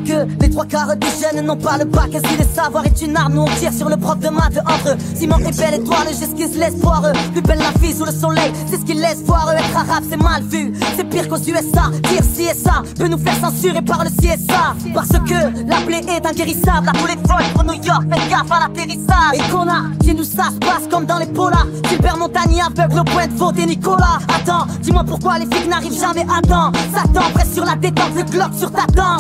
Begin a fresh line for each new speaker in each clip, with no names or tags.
que les trois quarts des jeunes n'ont pas le bac. Si le savoir est une arme, nous on tire sur le prof de maths. Entre ciment et belle étoile, j'esquisse l'espoir. Plus belle la fille sous le soleil, c'est ce qu'ils laissent voir. Être arabe c'est mal vu, c'est pire qu'aux USA. Dire si et ça peut nous faire censurer par le CSA. Parce que la plaie est inguérissable. À tous les vols pour New York, faites gaffe à l'atterrissage. Et qu'on a, chez nous ça se passe comme dans les polars. Gilbert Montagny aveugle au point de voter Nicolas. Attends, dis-moi pourquoi les flics n'arrivent jamais à temps. Satan presse sur la détente, le Glock sur ta dent.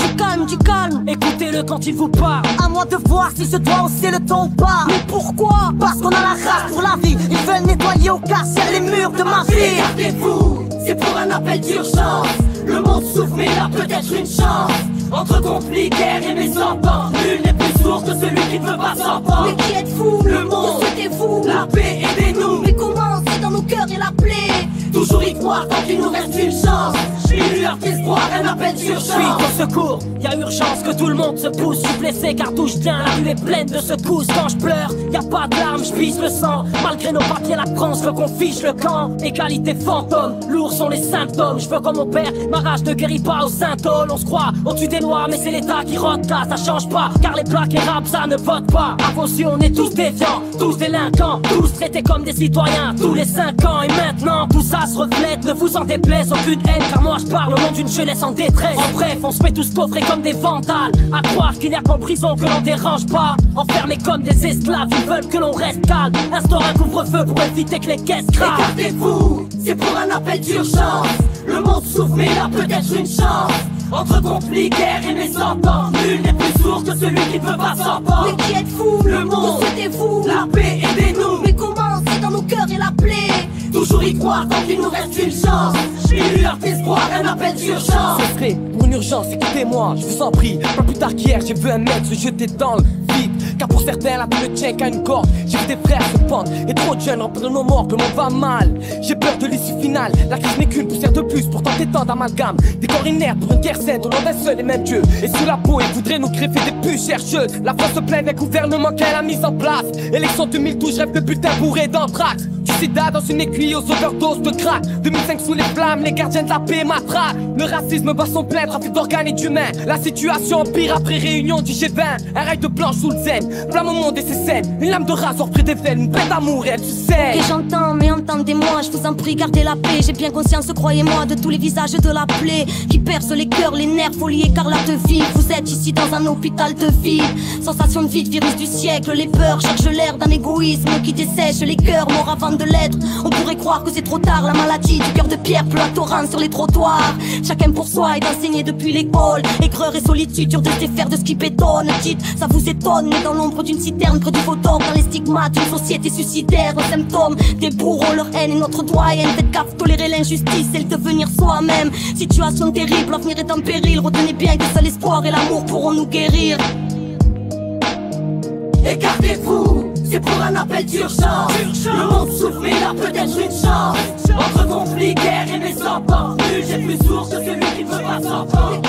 Du calme, écoutez-le quand il vous parle. À moi de voir si je dois hausser le ton ou pas. Mais pourquoi? Parce qu'on a la race pour la vie. Ils veulent nettoyer au quartier les murs de ma vie.
Regardez-vous, c'est pour un appel d'urgence. Le monde souffre mais il a peut-être une chance. Entre conflits, guerre et mésententes, nul n'est plus sourd que celui qui ne veut pas s'entendre.
Mais qui êtes-vous?
Le monde,
souhaitez-vous?
la paix, aidez-nous.
Mais comment? C'est dans nos cœurs et la plaie.
Toujours y croire tant qu'il nous reste une chance. Une lueur d'espoir, un appel d'urgence.
Je suis au secours, y'a urgence que tout le monde se pousse. Je suis blessé car d'où je viens, la rue est pleine de secousses. Quand je pleure, y'a pas d'armes, je pisse le sang. Malgré nos papiers, la France veut qu'on fiche le camp. Égalité fantôme, lourds sont les symptômes. Je veux comme mon père, ma rage ne guérit pas au Saint-Aul. On se croit au-dessus des lois, mais c'est l'État qui rote là, ça change pas. Car les plaques et rap, ça ne vote pas. Attention, on est tous déviants, tous délinquants, tous traités comme des citoyens, tous les 5 ans. Et maintenant, tout ça se reflète, ne vous en déplaise, aucune haine. Car moi je parle au nom d'une jeunesse en détresse. En bref, on se fait tous coffrer comme des vandales. À croire qu'il n'y a qu'en prison que l'on dérange pas. Enfermés comme des esclaves, ils veulent que l'on reste calme. Instaure un couvre-feu pour éviter que les caisses craquent.
Regardez-vous, c'est pour un appel d'urgence. Le monde souffre mais il a peut-être une chance. Entre conflits, guerre et mésententes, nul n'est plus sourd que celui qui ne veut pas s'entendre.
Mais qui êtes-vous?
Le monde,
souhaitez-vous?
la paix, aidez-nous.
Mais comment? C'est dans nos cœurs et la plaie.
Toujours y croire tant qu'il nous reste une chance. Une lueur d'espoir, un appel d'urgence.
Ce serait pour une urgence, écoutez-moi, je vous en prie. Pas plus tard qu'hier, j'ai vu un mec se jeter dans le vide. Car pour certains, la vie ne tient qu'à une corde. J'ai vu des frères se pendre et trop de jeunes remplir nos morts, que le monde va mal. J'ai peur de l'issue finale, la crise n'est qu'une poussière de plus pour tenter tant d'amalgame. Des corps inertes pour une guerre sainte au nom d'un seul et même Dieu. Et sous la peau, ils voudraient nous greffer des puces chercheuses. La France se plaint d'un gouvernement qu'elle a mis en place. Élection 2012, je rêve de bulletins bourrés d'anthrax. Du sida dans une aiguille aux overdoses de crack. 2005 sous les flammes, les gardiens de la paix matraquent. Le racisme bat son plein, trafic d'organes et d'humains. La situation empire après réunion du G20. Un rail de planche sous le zen, flamme au monde et ses scènes. Une lame de rasoir près des veines, une peine d'amour et elle se saigne.
Ok j'entends, mais entendez-moi, je vous en prie, gardez la paix. J'ai bien conscience, croyez-moi, de tous les visages de la plaie qui percent les cœurs, les nerfs, folie écarlate de vie. Vous êtes ici dans un hôpital de vie. Sensation de vide, virus du siècle. Les peurs cherchent l'air d'un égoïsme qui dessèche les cœurs, morts avant de l'être. On pourrait croire que c'est trop tard, la maladie du cœur de pierre pleut à torrent sur les trottoirs. Chacun pour soi est enseigné depuis l'école. Aigreur et solitude, dur de se défaire de ce qui bétonne. Dites, ça vous étonne, mais dans l'ombre d'une citerne, près du photon, dans les stigmates d'une société suicidaire, aux symptômes des bourreaux, leur haine et notre doyenne. Faites gaffe, tolérer l'injustice et le devenir soi-même. Situation terrible, l'avenir est en péril. Retenez bien que seul espoir et l'amour pourront nous guérir.
Écartez-vous, c'est pour un appel d'urgence. Le monde souffre mais il a peut-être une chance. Entre conflits, guerre et mésententes, nul n'est plus sourd que celui qui ne veut pas s'entendre.